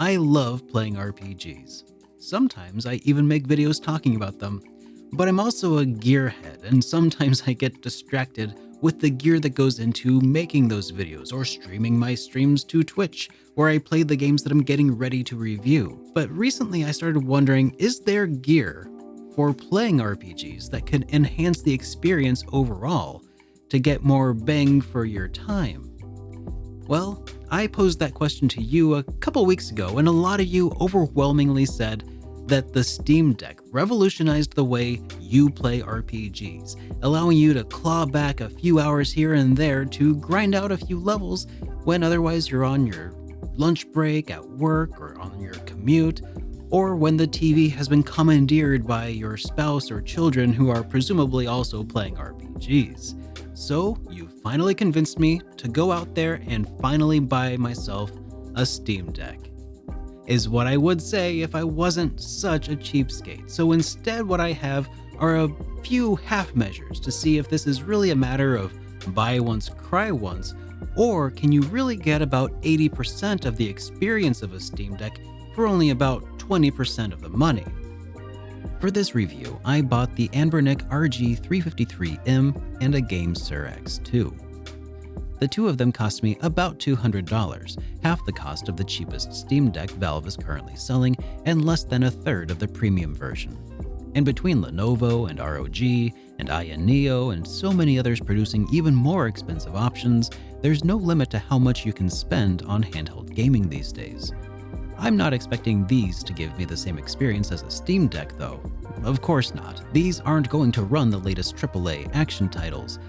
I love playing RPGs. Sometimes I even make videos talking about them. But I'm also a gearhead, and sometimes I get distracted with the gear that goes into making those videos or streaming my streams to Twitch, where I play the games that I'm getting ready to review. But recently I started wondering, is there gear for playing RPGs that can enhance the experience overall to get more bang for your time? Well, I posed that question to you a couple weeks ago, and a lot of you overwhelmingly said that the Steam Deck revolutionized the way you play RPGs, allowing you to claw back a few hours here and there to grind out a few levels when otherwise you're on your lunch break at work or on your commute, or when the TV has been commandeered by your spouse or children who are presumably also playing RPGs. So, you finally convinced me to go out there and finally buy myself a Steam Deck, is what I would say if I wasn't such a cheapskate. So instead, what I have are a few half measures to see if this is really a matter of buy once, cry once, or can you really get about 80% of the experience of a Steam Deck for only about 20% of the money. For this review, I bought the Anbernic RG353M and a GameSir X2. The two of them cost me about $200, half the cost of the cheapest Steam Deck Valve is currently selling and less than a third of the premium version. And between Lenovo and ROG and Neo and so many others producing even more expensive options, there's no limit to how much you can spend on handheld gaming these days. I'm not expecting these to give me the same experience as a Steam Deck though. Of course not. These aren't going to run the latest AAA action titles.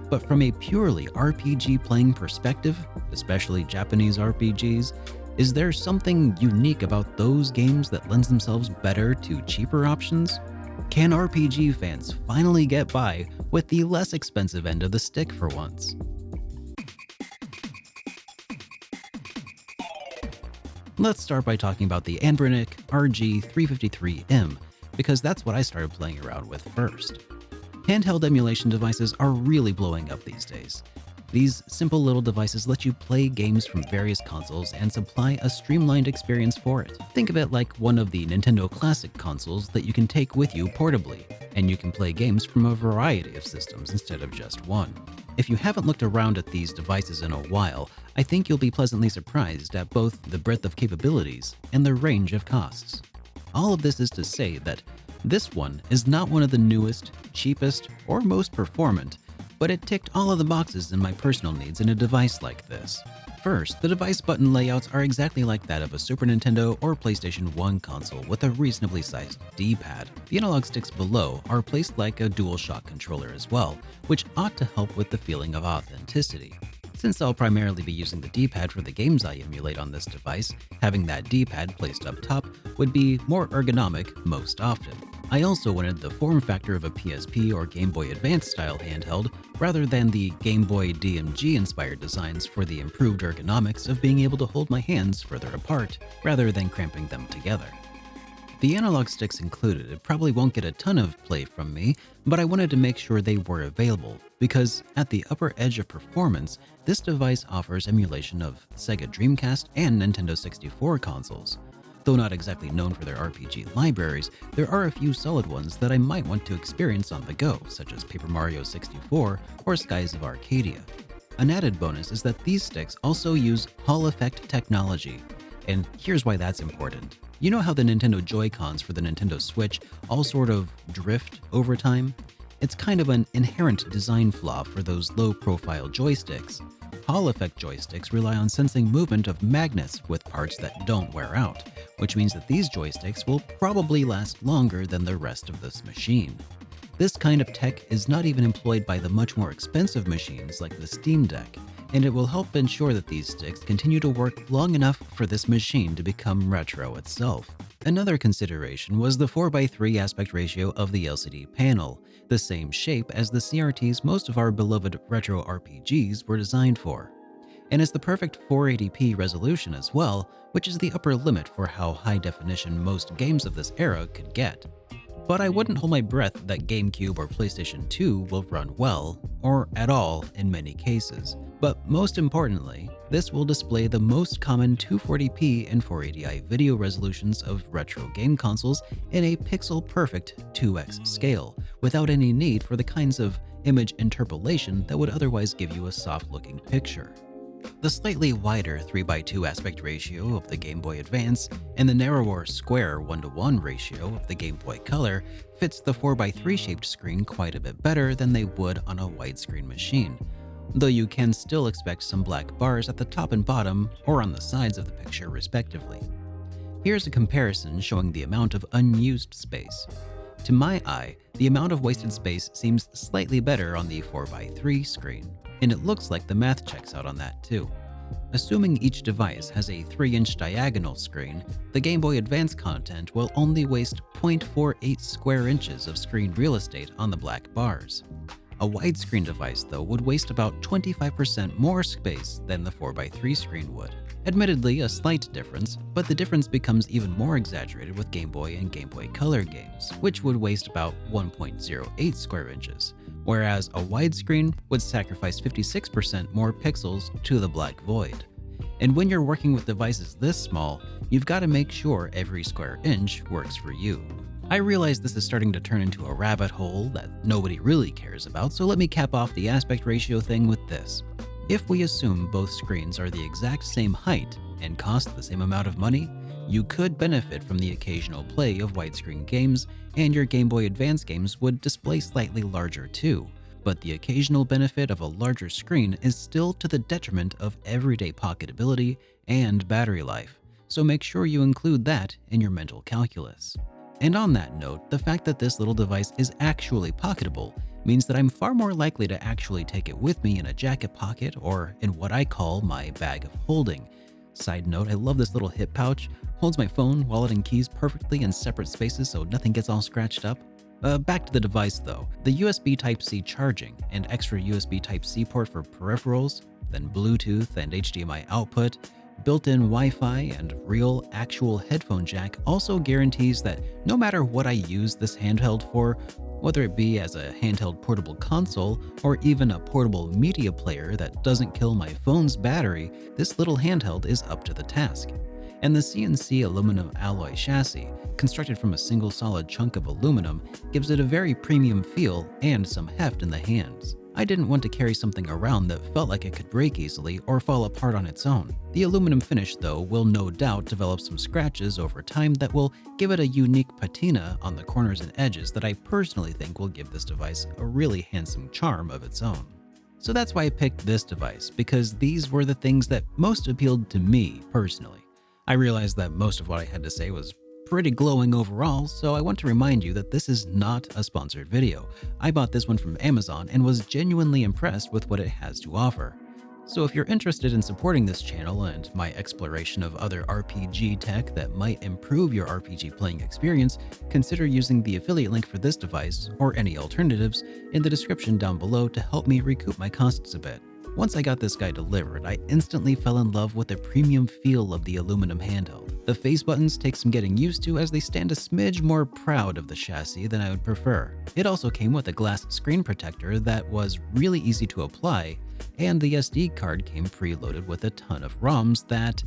But from a purely RPG playing perspective, especially Japanese RPGs, is there something unique about those games that lends themselves better to cheaper options? Can RPG fans finally get by with the less expensive end of the stick for once? Let's start by talking about the Anbernic RG353M, because that's what I started playing around with first. Handheld emulation devices are really blowing up these days. These simple little devices let you play games from various consoles and supply a streamlined experience for it. Think of it like one of the Nintendo Classic consoles that you can take with you portably, and you can play games from a variety of systems instead of just one. If you haven't looked around at these devices in a while, I think you'll be pleasantly surprised at both the breadth of capabilities and the range of costs. All of this is to say that this one is not one of the newest, cheapest, or most performant, but it ticked all of the boxes in my personal needs in a device like this. First, the device button layouts are exactly like that of a Super Nintendo or PlayStation 1 console with a reasonably sized D-pad. The analog sticks below are placed like a DualShock controller as well, which ought to help with the feeling of authenticity. Since I'll primarily be using the D-pad for the games I emulate on this device, having that D-pad placed up top would be more ergonomic most often. I also wanted the form factor of a PSP or Game Boy Advance style handheld, rather than the Game Boy DMG inspired designs for the improved ergonomics of being able to hold my hands further apart, rather than cramping them together. The analog sticks included, it probably won't get a ton of play from me, but I wanted to make sure they were available, because at the upper edge of performance, this device offers emulation of Sega Dreamcast and Nintendo 64 consoles. Though not exactly known for their RPG libraries, there are a few solid ones that I might want to experience on the go, such as Paper Mario 64 or Skies of Arcadia. An added bonus is that these sticks also use Hall effect technology, and here's why that's important. You know how the Nintendo Joy-Cons for the Nintendo Switch all sort of drift over time? It's kind of an inherent design flaw for those low-profile joysticks. Hall effect joysticks rely on sensing movement of magnets with parts that don't wear out, which means that these joysticks will probably last longer than the rest of this machine. This kind of tech is not even employed by the much more expensive machines like the Steam Deck, and it will help ensure that these sticks continue to work long enough for this machine to become retro itself. Another consideration was the 4:3 aspect ratio of the LCD panel, the same shape as the CRTs most of our beloved retro RPGs were designed for. And it's the perfect 480p resolution as well, which is the upper limit for how high definition most games of this era could get. But I wouldn't hold my breath that GameCube or PlayStation 2 will run well, or at all in many cases. But most importantly, this will display the most common 240p and 480i video resolutions of retro game consoles in a pixel-perfect 2x scale, without any need for the kinds of image interpolation that would otherwise give you a soft-looking picture. The slightly wider 3:2 aspect ratio of the Game Boy Advance and the narrower square 1:1 ratio of the Game Boy Color fits the 4:3 shaped screen quite a bit better than they would on a widescreen machine, though you can still expect some black bars at the top and bottom or on the sides of the picture respectively. Here's a comparison showing the amount of unused space. To my eye, the amount of wasted space seems slightly better on the 4:3 screen, and it looks like the math checks out on that too. Assuming each device has a 3-inch diagonal screen, the Game Boy Advance content will only waste 0.48 square inches of screen real estate on the black bars. A widescreen device, though, would waste about 25% more space than the 4:3 screen would. Admittedly, a slight difference, but the difference becomes even more exaggerated with Game Boy and Game Boy Color games, which would waste about 1.08 square inches, whereas a widescreen would sacrifice 56% more pixels to the black void. And when you're working with devices this small, you've got to make sure every square inch works for you. I realize this is starting to turn into a rabbit hole that nobody really cares about, so let me cap off the aspect ratio thing with this. If we assume both screens are the exact same height and cost the same amount of money, you could benefit from the occasional play of widescreen games, and your Game Boy Advance games would display slightly larger too. But the occasional benefit of a larger screen is still to the detriment of everyday pocketability and battery life, so make sure you include that in your mental calculus. And on that note, the fact that this little device is actually pocketable means that I'm far more likely to actually take it with me in a jacket pocket or in what I call my bag of holding. Side note, I love this little hip pouch. Holds my phone, wallet, and keys perfectly in separate spaces so nothing gets all scratched up. Back to the device though. The USB Type-C charging and extra USB Type-C port for peripherals, then Bluetooth and HDMI output, built-in Wi-Fi, and real, actual headphone jack also guarantees that no matter what I use this handheld for, whether it be as a handheld portable console or even a portable media player that doesn't kill my phone's battery, this little handheld is up to the task. And the CNC aluminum alloy chassis, constructed from a single solid chunk of aluminum, gives it a very premium feel and some heft in the hands. I didn't want to carry something around that felt like it could break easily or fall apart on its own. The aluminum finish, though, will no doubt develop some scratches over time that will give it a unique patina on the corners and edges that I personally think will give this device a really handsome charm of its own. So that's why I picked this device, because these were the things that most appealed to me personally. I realized that most of what I had to say was pretty glowing overall, so I want to remind you that this is not a sponsored video. I bought this one from Amazon and was genuinely impressed with what it has to offer. So if you're interested in supporting this channel and my exploration of other RPG tech that might improve your RPG playing experience, consider using the affiliate link for this device, or any alternatives, in the description down below to help me recoup my costs a bit. Once I got this guy delivered, I instantly fell in love with the premium feel of the aluminum handheld. The face buttons take some getting used to as they stand a smidge more proud of the chassis than I would prefer. It also came with a glass screen protector that was really easy to apply, and the SD card came preloaded with a ton of ROMs that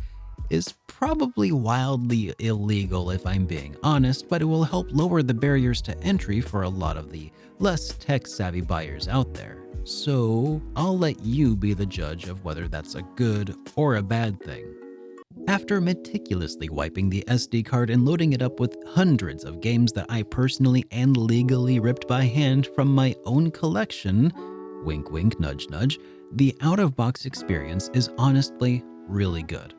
is probably wildly illegal if I'm being honest, but it will help lower the barriers to entry for a lot of the less tech-savvy buyers out there. So I'll let you be the judge of whether that's a good or a bad thing. After meticulously wiping the SD card and loading it up with hundreds of games that I personally and legally ripped by hand from my own collection, wink wink nudge nudge, the out-of-box experience is honestly really good.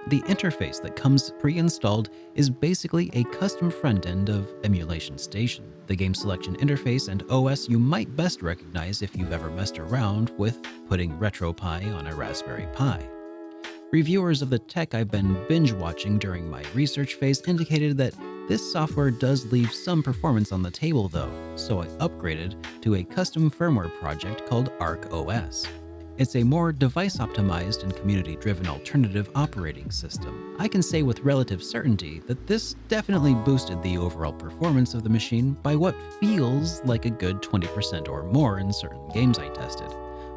The interface that comes pre-installed is basically a custom front end of Emulation Station, the game selection interface and OS you might best recognize if you've ever messed around with putting RetroPie on a Raspberry Pi. Reviewers of the tech I've been binge watching during my research phase indicated that this software does leave some performance on the table though, so I upgraded to a custom firmware project called ArcOS. It's a more device-optimized and community-driven alternative operating system. I can say with relative certainty that this definitely boosted the overall performance of the machine by what feels like a good 20% or more in certain games I tested.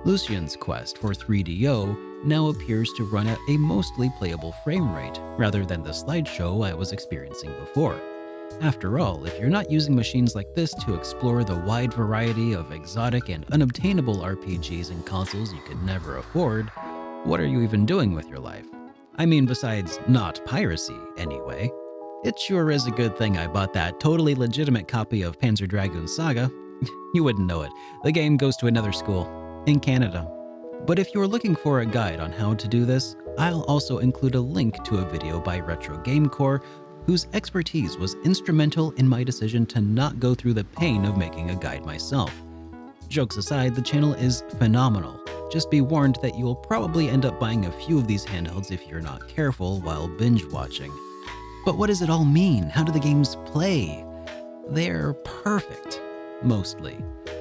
Lucian's quest for 3DO now appears to run at a mostly playable frame rate, rather than the slideshow I was experiencing before. After all, if you're not using machines like this to explore the wide variety of exotic and unobtainable RPGs and consoles you could never afford, what are you even doing with your life? I mean, besides not piracy, anyway. It sure is a good thing I bought that totally legitimate copy of Panzer Dragoon Saga. You wouldn't know it. The game goes to another school. In Canada. But if you're looking for a guide on how to do this, I'll also include a link to a video by Retro Gamecore, whose expertise was instrumental in my decision to not go through the pain of making a guide myself. Jokes aside, the channel is phenomenal. Just be warned that you'll probably end up buying a few of these handhelds if you're not careful while binge watching. But what does it all mean? How do the games play? They're perfect. Mostly.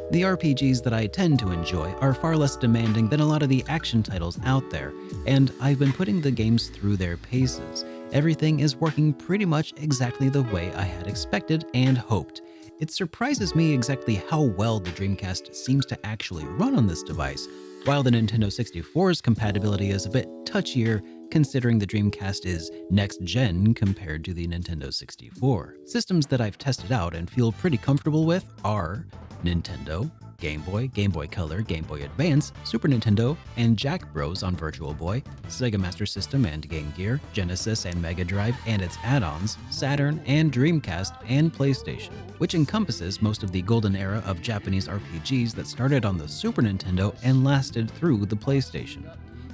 The RPGs that I tend to enjoy are far less demanding than a lot of the action titles out there, and I've been putting the games through their paces. Everything is working pretty much exactly the way I had expected and hoped. It surprises me exactly how well the Dreamcast seems to actually run on this device, while the Nintendo 64's compatibility is a bit touchier considering the Dreamcast is next-gen compared to the Nintendo 64. Systems that I've tested out and feel pretty comfortable with are Nintendo, Game Boy, Game Boy Color, Game Boy Advance, Super Nintendo, and Jack Bros on Virtual Boy, Sega Master System and Game Gear, Genesis and Mega Drive and its add-ons, Saturn and Dreamcast, and PlayStation, which encompasses most of the golden era of Japanese RPGs that started on the Super Nintendo and lasted through the PlayStation.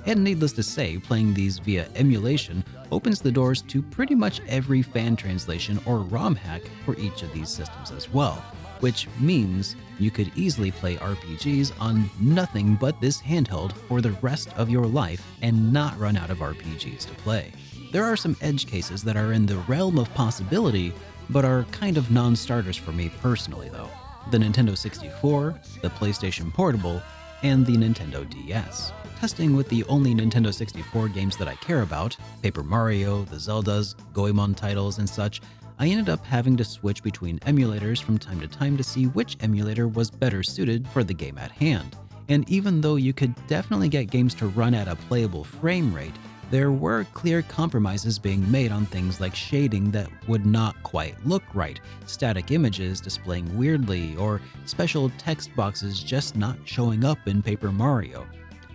And needless to say, playing these via emulation opens the doors to pretty much every fan translation or ROM hack for each of these systems as well, which means you could easily play RPGs on nothing but this handheld for the rest of your life and not run out of RPGs to play. There are some edge cases that are in the realm of possibility, but are kind of non-starters for me personally though. The Nintendo 64, the PlayStation Portable, and the Nintendo DS. Testing with the only Nintendo 64 games that I care about, Paper Mario, the Zeldas, Goemon titles, and such, I ended up having to switch between emulators from time to time to see which emulator was better suited for the game at hand. And even though you could definitely get games to run at a playable frame rate, there were clear compromises being made on things like shading that would not quite look right, static images displaying weirdly, or special text boxes just not showing up in Paper Mario.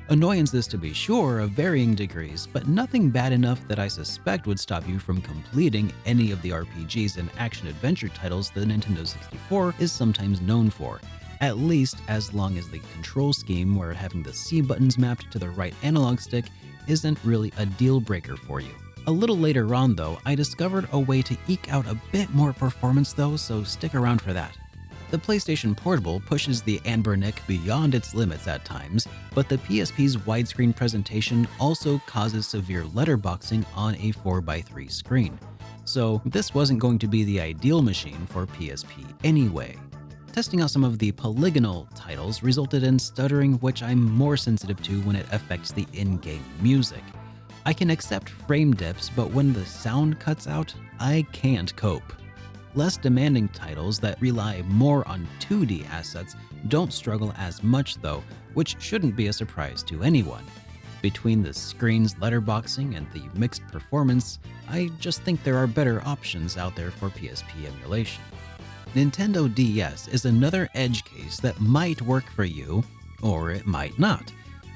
Annoyances to be sure of varying degrees, but nothing bad enough that I suspect would stop you from completing any of the RPGs and action-adventure titles the Nintendo 64 is sometimes known for, at least as long as the control scheme where having the C buttons mapped to the right analog stick isn't really a deal breaker for you. A little later on though, I discovered a way to eke out a bit more performance though, so stick around for that. The PlayStation Portable pushes the Anbernic beyond its limits at times, but the PSP's widescreen presentation also causes severe letterboxing on a 4:3 screen. So this wasn't going to be the ideal machine for PSP anyway. Testing out some of the polygonal titles resulted in stuttering, which I'm more sensitive to when it affects the in-game music. I can accept frame dips, but when the sound cuts out, I can't cope. Less demanding titles that rely more on 2D assets don't struggle as much though, which shouldn't be a surprise to anyone. Between the screen's letterboxing and the mixed performance, I just think there are better options out there for PSP emulation. Nintendo DS is another edge case that might work for you, or it might not.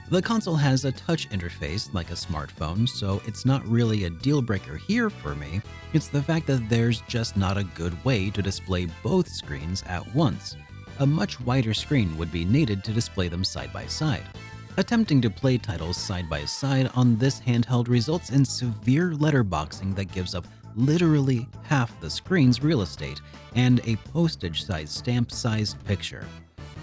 The console has a touch interface like a smartphone, so it's not really a deal breaker here for me. It's the fact that there's just not a good way to display both screens at once. A much wider screen would be needed to display them side by side. Attempting to play titles side by side on this handheld results in severe letterboxing that gives up literally half the screen's real estate and a postage-sized stamp-sized picture.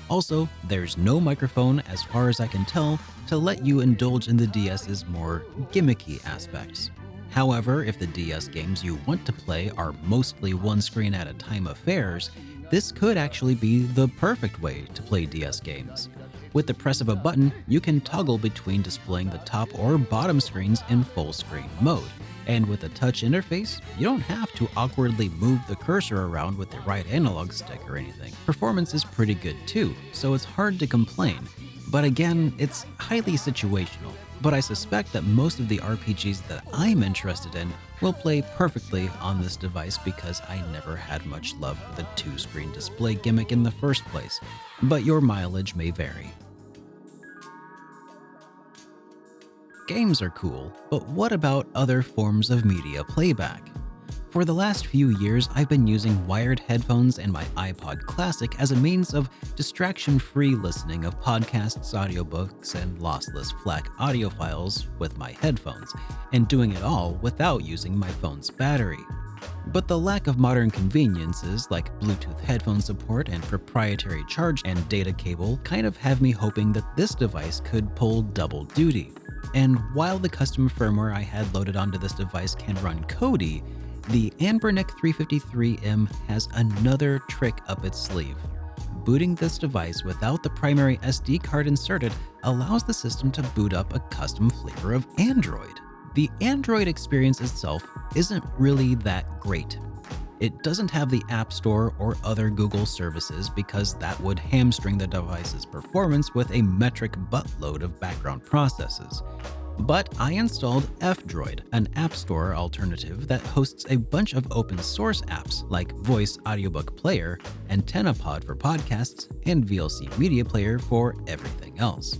Also, there's no microphone, as far as I can tell, to let you indulge in the DS's more gimmicky aspects. However, if the DS games you want to play are mostly one screen at a time affairs, this could actually be the perfect way to play DS games. With the press of a button, you can toggle between displaying the top or bottom screens in full screen mode. And with a touch interface, you don't have to awkwardly move the cursor around with the right analog stick or anything. Performance is pretty good too, so it's hard to complain. But again, it's highly situational. But I suspect that most of the RPGs that I'm interested in will play perfectly on this device because I never had much love for the two-screen display gimmick in the first place. But your mileage may vary. Games are cool, but what about other forms of media playback? For the last few years, I've been using wired headphones and my iPod Classic as a means of distraction-free listening of podcasts, audiobooks, and lossless FLAC audio files with my headphones, and doing it all without using my phone's battery. But the lack of modern conveniences like Bluetooth headphone support and proprietary charge and data cable kind of have me hoping that this device could pull double duty. And while the custom firmware I had loaded onto this device can run Kodi, the Anbernic RG353M has another trick up its sleeve. Booting this device without the primary SD card inserted allows the system to boot up a custom flavor of Android. The Android experience itself isn't really that great. It doesn't have the App Store or other Google services because that would hamstring the device's performance with a metric buttload of background processes. But I installed F-Droid, an App Store alternative that hosts a bunch of open source apps like Voice Audiobook Player, AntennaPod for podcasts, and VLC Media Player for everything else.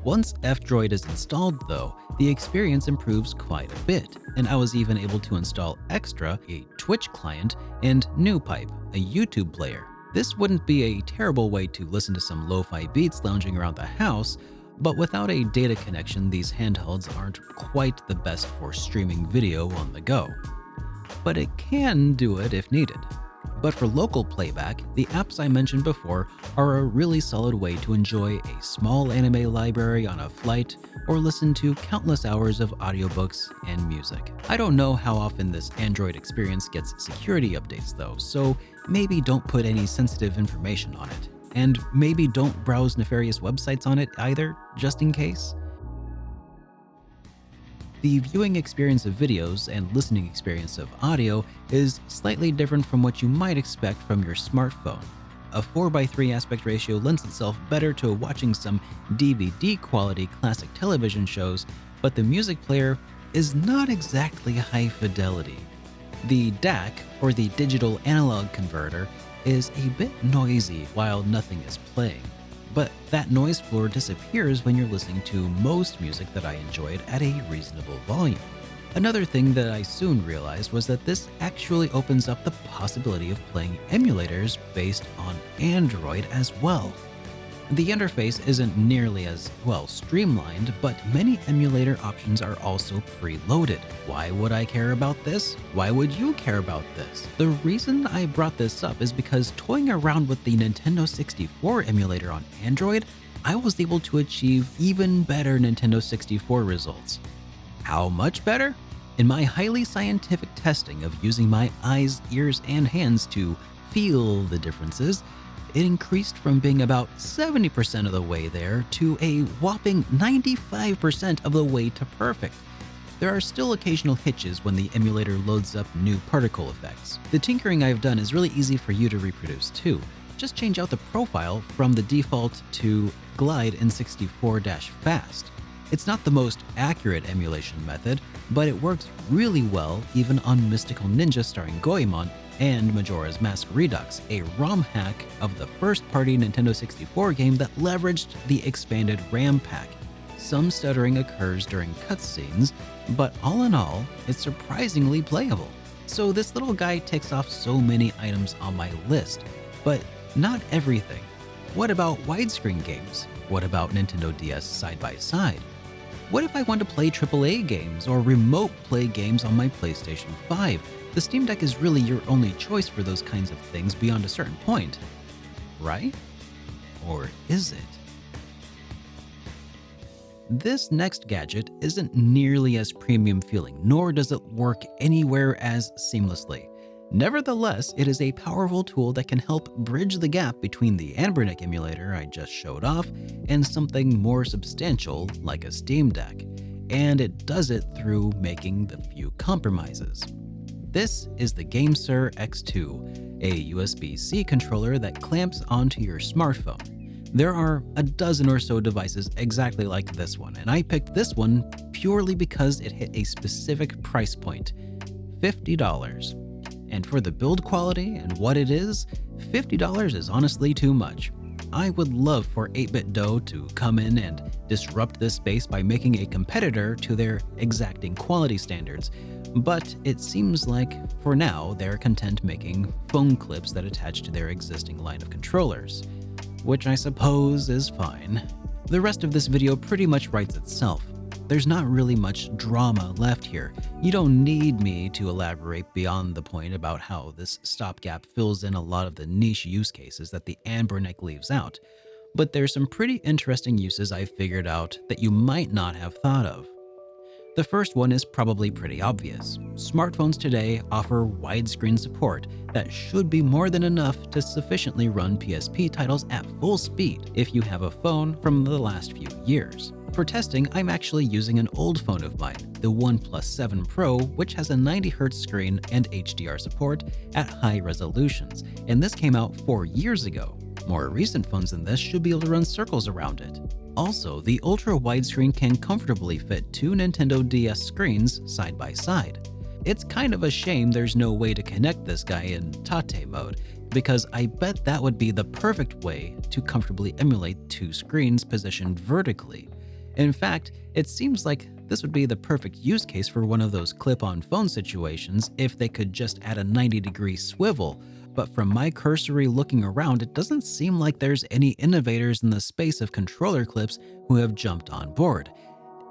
Once F-Droid is installed though, the experience improves quite a bit, and I was even able to install Extra, a Twitch client, and NewPipe, a YouTube player. This wouldn't be a terrible way to listen to some lo-fi beats lounging around the house, but without a data connection, these handhelds aren't quite the best for streaming video on the go. But it can do it if needed. But for local playback, the apps I mentioned before are a really solid way to enjoy a small anime library on a flight or listen to countless hours of audiobooks and music. I don't know how often this Android experience gets security updates though, so maybe don't put any sensitive information on it. And maybe don't browse nefarious websites on it either, just in case. The viewing experience of videos and listening experience of audio is slightly different from what you might expect from your smartphone. A 4:3 aspect ratio lends itself better to watching some DVD quality classic television shows, but the music player is not exactly high fidelity. The DAC, or the digital analog converter, is a bit noisy while nothing is playing. But that noise floor disappears when you're listening to most music that I enjoyed at a reasonable volume. Another thing that I soon realized was that this actually opens up the possibility of playing emulators based on Android as well. The interface isn't nearly as well streamlined, but many emulator options are also preloaded. Why would I care about this? Why would you care about this? The reason I brought this up is because toying around with the Nintendo 64 emulator on Android, I was able to achieve even better Nintendo 64 results. How much better? In my highly scientific testing of using my eyes, ears, and hands to feel the differences, it increased from being about 70% of the way there to a whopping 95% of the way to perfect. There are still occasional hitches when the emulator loads up new particle effects. The tinkering I've done is really easy for you to reproduce too. Just change out the profile from the default to glide in 64-fast. It's not the most accurate emulation method, but it works really well even on Mystical Ninja starring Goemon and Majora's Mask Redux, a ROM hack of the first-party Nintendo 64 game that leveraged the expanded RAM pack. Some stuttering occurs during cutscenes, but all in all, it's surprisingly playable. So this little guy ticks off so many items on my list, but not everything. What about widescreen games? What about Nintendo DS side-by-side? What if I want to play AAA games or remote play games on my PlayStation 5? The Steam Deck is really your only choice for those kinds of things beyond a certain point, right? Or is it? This next gadget isn't nearly as premium feeling, nor does it work anywhere as seamlessly. Nevertheless, it is a powerful tool that can help bridge the gap between the Anbernic emulator I just showed off and something more substantial like a Steam Deck, and it does it through making a few compromises. This is the GameSir X2, a USB-C controller that clamps onto your smartphone. There are a dozen or so devices exactly like this one, and I picked this one purely because it hit a specific price point, $50. And for the build quality and what it is, $50 is honestly too much. I would love for 8BitDo to come in and disrupt this space by making a competitor to their exacting quality standards, but it seems like, for now, they're content making phone clips that attach to their existing line of controllers, which I suppose is fine. The rest of this video pretty much writes itself. There's not really much drama left here. You don't need me to elaborate beyond the point about how this stopgap fills in a lot of the niche use cases that the Anbernic leaves out, but there's some pretty interesting uses I figured out that you might not have thought of. The first one is probably pretty obvious. Smartphones today offer widescreen support that should be more than enough to sufficiently run PSP titles at full speed if you have a phone from the last few years. For testing, I'm actually using an old phone of mine, the OnePlus 7 Pro, which has a 90Hz screen and HDR support at high resolutions, and this came out 4 years ago. More recent phones than this should be able to run circles around it. Also, the ultra widescreen can comfortably fit 2 Nintendo DS screens side by side. It's kind of a shame there's no way to connect this guy in Tate mode, because I bet that would be the perfect way to comfortably emulate 2 screens positioned vertically. In fact, it seems like this would be the perfect use case for one of those clip-on phone situations if they could just add a 90-degree swivel, but from my cursory looking around, it doesn't seem like there's any innovators in the space of controller clips who have jumped on board.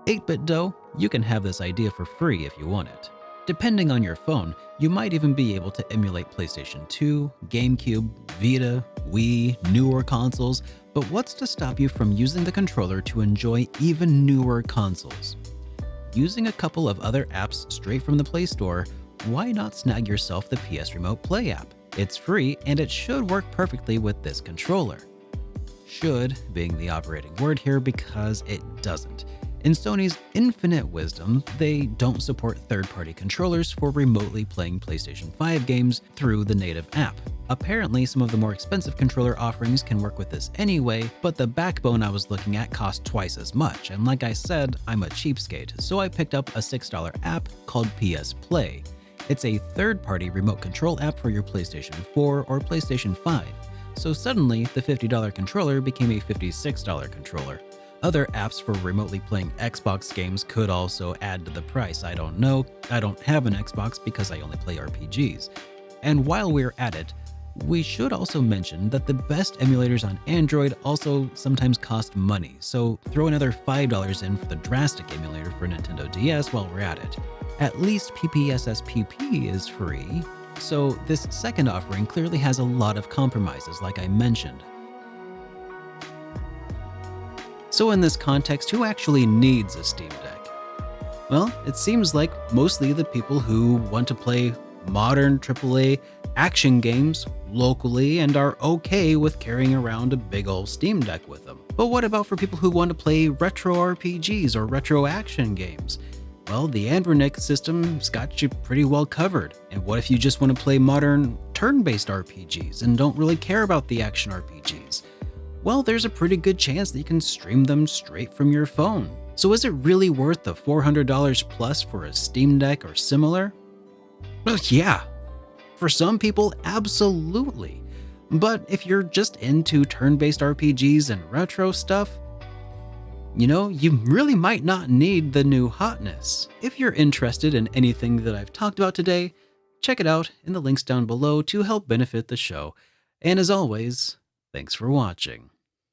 8BitDo, you can have this idea for free if you want it. Depending on your phone, you might even be able to emulate PlayStation 2, GameCube, Vita, Wii, newer consoles, but what's to stop you from using the controller to enjoy even newer consoles? Using a couple of other apps straight from the Play Store, why not snag yourself the PS Remote Play app? It's free and it should work perfectly with this controller. Should being the operating word here because it doesn't. In Sony's infinite wisdom, they don't support third-party controllers for remotely playing PlayStation 5 games through the native app. Apparently, some of the more expensive controller offerings can work with this anyway, but the backbone I was looking at cost twice as much, and like I said, I'm a cheapskate, so I picked up a $6 app called PS Play. It's a third-party remote control app for your PlayStation 4 or PlayStation 5, so suddenly the $50 controller became a $56 controller. Other apps for remotely playing Xbox games could also add to the price. I don't know. I don't have an Xbox because I only play RPGs. And while we're at it, we should also mention that the best emulators on Android also sometimes cost money, so throw another $5 in for the drastic emulator for Nintendo DS while we're at it. At least PPSSPP is free, so this second offering clearly has a lot of compromises like I mentioned. So in this context, who actually needs a Steam Deck? Well, it seems like mostly the people who want to play modern AAA action games locally and are okay with carrying around a big old Steam Deck with them. But what about for people who want to play retro RPGs or retro action games? Well, the Anbernic system's got you pretty well covered. And what if you just want to play modern turn-based RPGs and don't really care about the action RPGs? Well, there's a pretty good chance that you can stream them straight from your phone. So is it really worth the $400 plus for a Steam Deck or similar? Well, yeah. For some people, absolutely. But if you're just into turn-based RPGs and retro stuff, you really might not need the new hotness. If you're interested in anything that I've talked about today, check it out in the links down below to help benefit the show. And as always, thanks for watching.